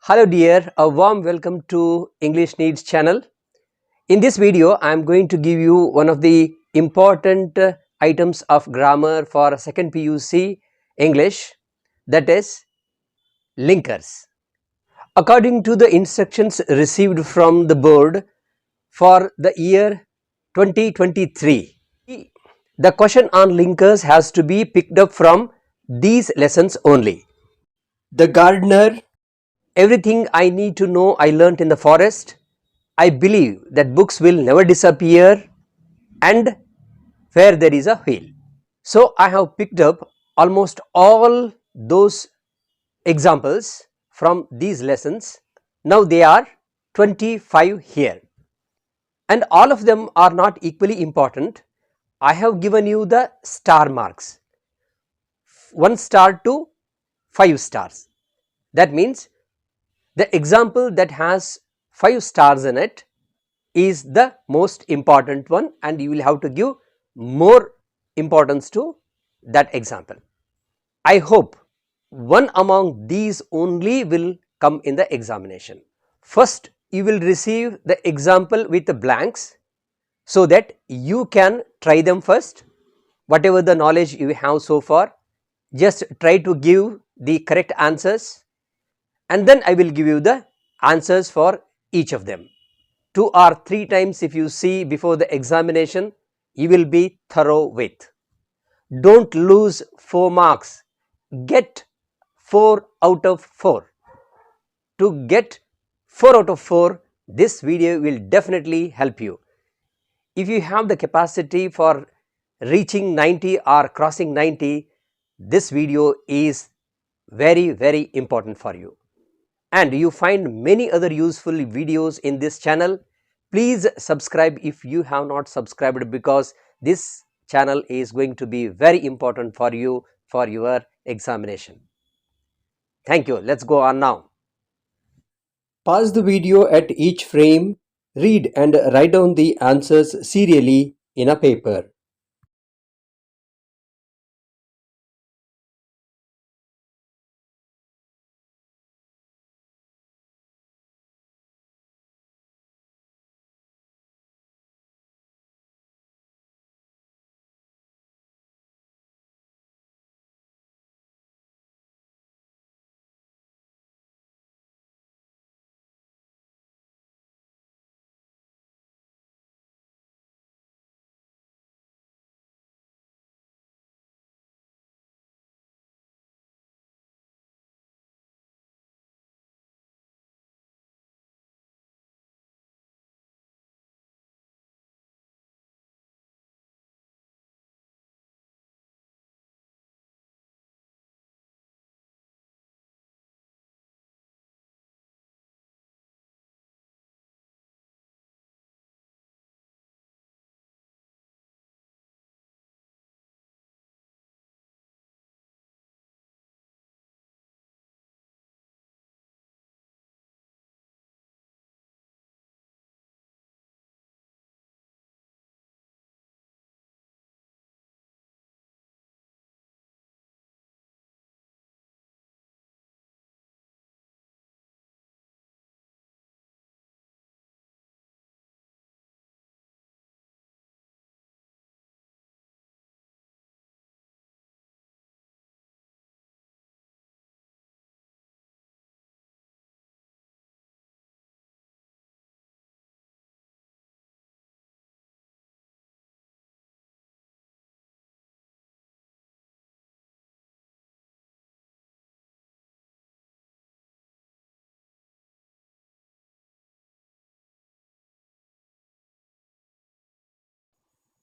Hello dear, a warm welcome to English Needs channel. In this video, I am going to give you one of the important items of grammar for second PUC English, that is linkers. According to the instructions received from the board for the year 2023, the question on linkers has to be picked up from these lessons only. The gardener, everything I need to know I learnt in the forest, I believe that books will never disappear, and where there is a whale. So I have picked up almost all those examples from these lessons. Now they are 25 here, and all of them are not equally important. I have given you the star marks, 1 star to 5 stars. That means the example that has 5 stars in it is the most important one, and you will have to give more importance to that example. I hope one among these only will come in the examination. First, you will receive the example with the blanks so that you can try them first. Whatever the knowledge you have so far, just try to give the correct answers, and then I will give you the answers for each of them. 2 or 3 times if you see before the examination, you will be thorough with. Don't lose 4 marks, get 4 out of 4. To get 4 out of 4, this video will definitely help you. If you have the capacity for reaching 90 or crossing 90, this video is very important for you. And you find many other useful videos in this channel. Please subscribe if you have not subscribed, because this channel is going to be very important for you for your examination. Thank you. Let's go on now. Pause the video at each frame, read and write down the answers serially in a paper.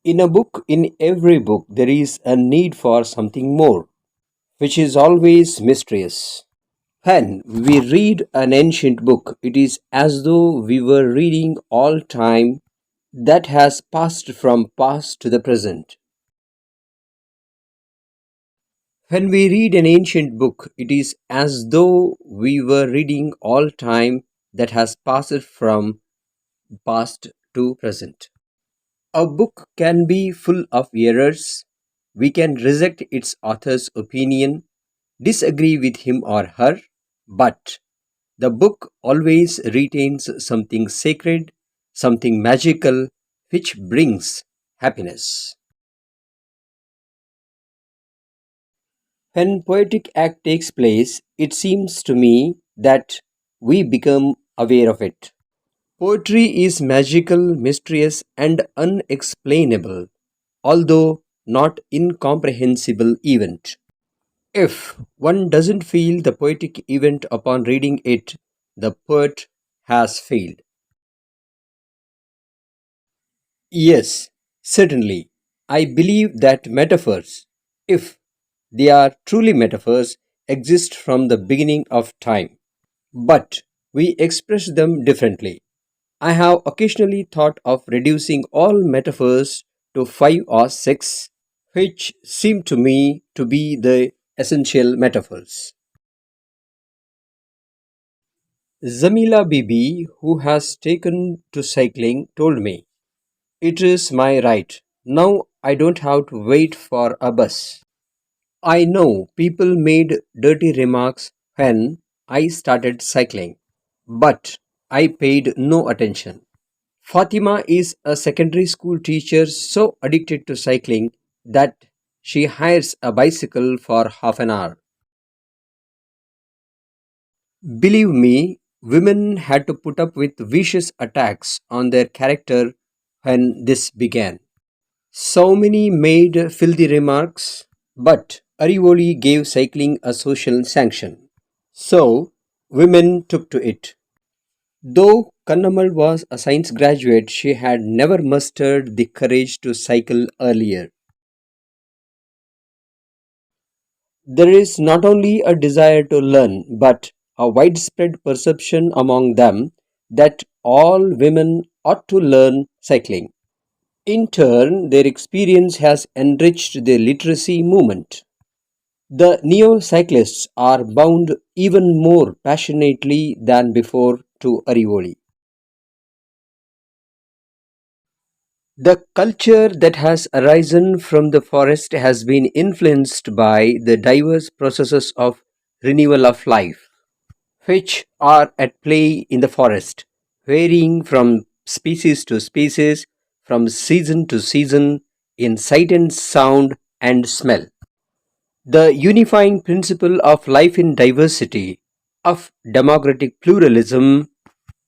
In a book, in every book, there is a need for something more, which is always mysterious. When we read an ancient book, it is as though we were reading all time that has passed from past to the present. When we read an ancient book, it is as though we were reading all time that has passed from past to present. A book can be full of errors. We can reject its author's opinion, disagree with him or her, but The book always retains something sacred, something magical, which brings happiness. When poetic act takes place, it seems to me that we become aware of it. Poetry is magical, mysterious, and unexplainable, although not incomprehensible event. If one doesn't feel the poetic event upon reading it, the poet has failed. Yes, certainly. I believe that metaphors, if they are truly metaphors, exist from the beginning of time. But we express them differently. I have occasionally thought of reducing all metaphors to five or six, which seem to me to be the essential metaphors. Zamila Bibi, who has taken to cycling, told me, "It is my right. Now I don't have to wait for a bus." I know people made dirty remarks when I started cycling, but I paid no attention. Fatima is a secondary school teacher so addicted to cycling that she hires a bicycle for half an hour. Believe me, women had to put up with vicious attacks on their character when this began. So many made filthy remarks, but Arivoli gave cycling a social sanction. So, women took to it. Though Kannamal was a science graduate, she had never mustered the courage to cycle earlier. There is not only a desire to learn, but a widespread perception among them that all women ought to learn cycling. In turn, their experience has enriched the literacy movement. The neo cyclists are bound even more passionately than before to Arivoli. The culture that has arisen from the forest has been influenced by the diverse processes of renewal of life, which are at play in the forest, varying from species to species, from season to season, in sight and sound and smell. The unifying principle of life in diversity, of democratic pluralism,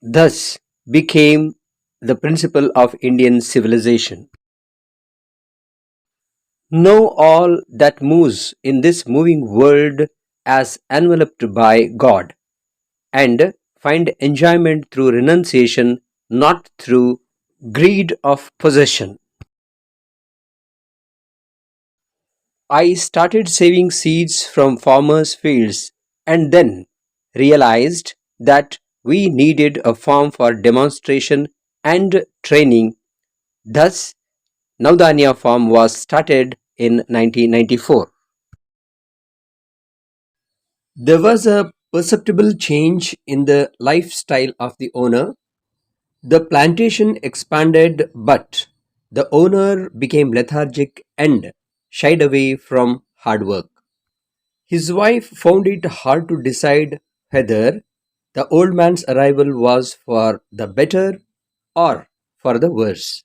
thus became the principle of Indian civilization. Know all that moves in this moving world as enveloped by God, and find enjoyment through renunciation, not through greed of possession. I started saving seeds from farmers' fields and then realized that we needed a farm for demonstration and training. Thus, Navdanya Farm was started in 1994. There was a perceptible change in the lifestyle of the owner. The plantation expanded, but the owner became lethargic and shied away from hard work. His wife found it hard to decide whether the old man's arrival was for the better or for the worse.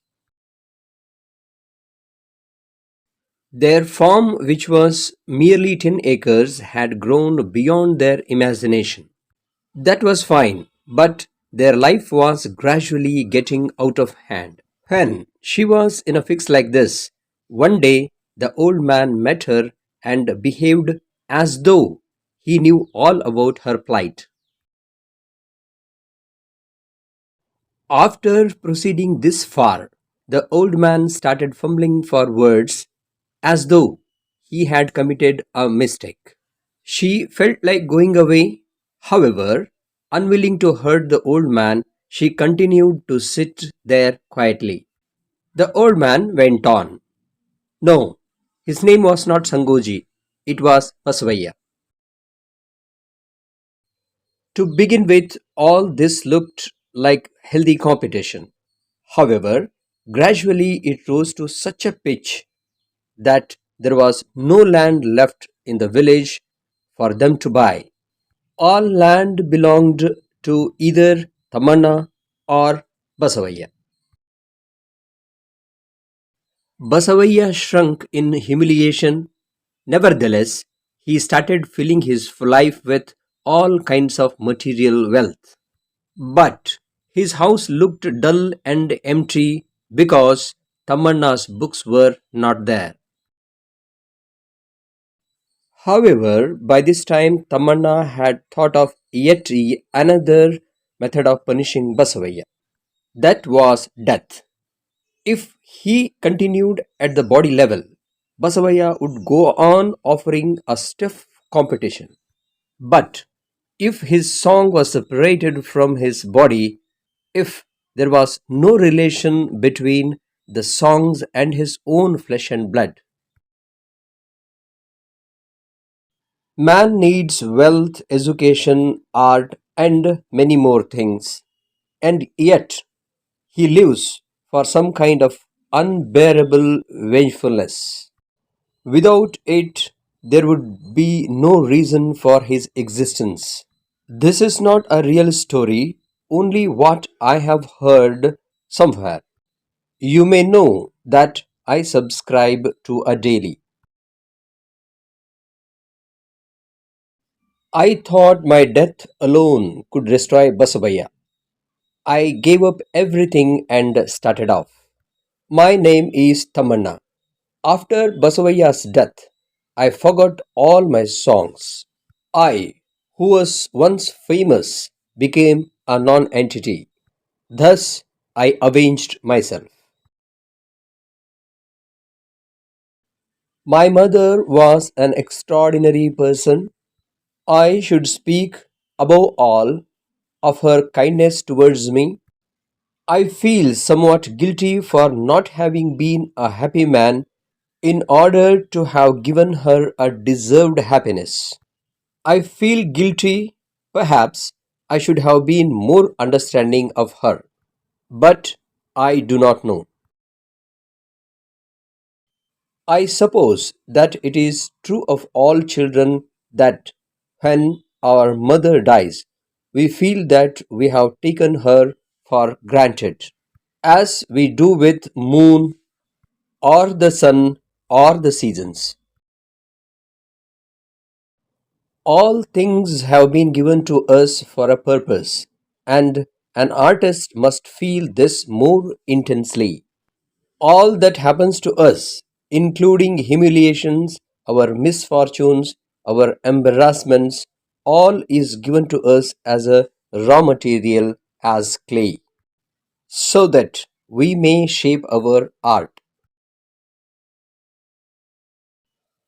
Their farm, which was merely 10 acres, had grown beyond their imagination. That was fine, but their life was gradually getting out of hand. When she was in a fix like this, one day the old man met her and behaved as though he knew all about her plight. After proceeding this far, the old man started fumbling for words as though he had committed a mistake. She felt like going away. However, unwilling to hurt the old man, she continued to sit there quietly. The old man went on. No, his name was not Sangoji, it was Pasvaya. To begin with, all this looked like healthy competition. However, gradually it rose to such a pitch that there was no land left in the village for them to buy. All land belonged to either Tamanna or Basavaya. Basavaya shrunk in humiliation. Nevertheless, he started filling his life with all kinds of material wealth. But his house looked dull and empty because Tamanna's books were not there. However, by this time Tamanna had thought of yet another method of punishing Basavaya. That was death. If he continued at the body level, Basavaya would go on offering a stiff competition. But if his song was separated from his body, if there was no relation between the songs and his own flesh and blood, man needs wealth, education, art, and many more things, and yet he lives for some kind of unbearable vengefulness. Without it, there would be no reason for his existence. This is not a real story, only what I have heard somewhere. You may know that I subscribe to a daily. I thought my death alone could destroy Basavaya. I gave up everything and started off. My name is Tamanna. After Basavaya's death, I forgot all my songs. I, who was once famous, became a non-entity. Thus, I avenged myself. My mother was an extraordinary person. I should speak, above all, of her kindness towards me. I feel somewhat guilty for not having been a happy man in order to have given her a deserved happiness. I feel guilty. Perhaps I should have been more understanding of her. But I do not know. I suppose that it is true of all children that when our mother dies, we feel that we have taken her for granted, as we do with moon or the sun or the seasons. All things have been given to us for a purpose, and an artist must feel this more intensely. All that happens to us, including humiliations, our misfortunes, our embarrassments, all is given to us as a raw material, as clay, so that we may shape our art.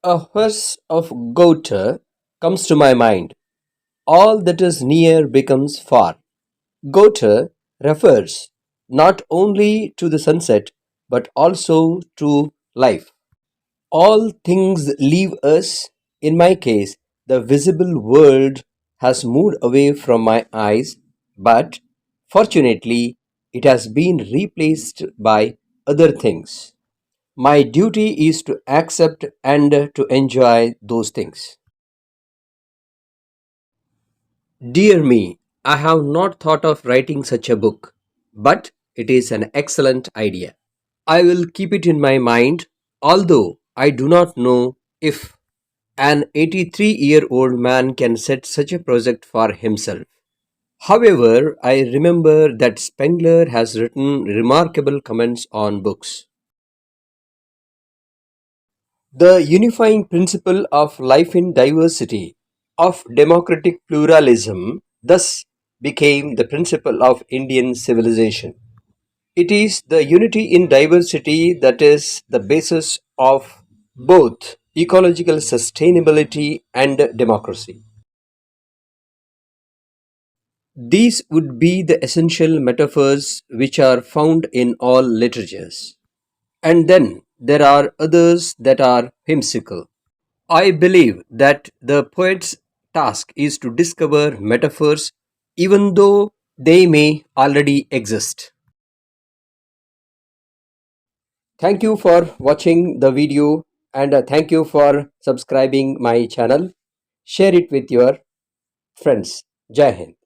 A verse of Goethe comes to my mind. All that is near becomes far. Goethe refers not only to the sunset but also to life. All things leave us. In my case, the visible world has moved away from my eyes, but fortunately, it has been replaced by other things. My duty is to accept and to enjoy those things. Dear me, I have not thought of writing such a book, but it is an excellent idea. I will keep it in my mind, although I do not know if an 83-year-old man can set such a project for himself. However, I remember that Spengler has written remarkable comments on books. The unifying principle of life in diversity, of democratic pluralism, thus became the principle of Indian civilization. It is the unity in diversity that is the basis of both ecological sustainability and democracy. These would be the essential metaphors which are found in all literatures. And then there are others that are whimsical. I believe that the poet's task is to discover metaphors even though they may already exist. Thank you for watching the video and thank you for subscribing my channel. Share it with your friends. Jai Hind.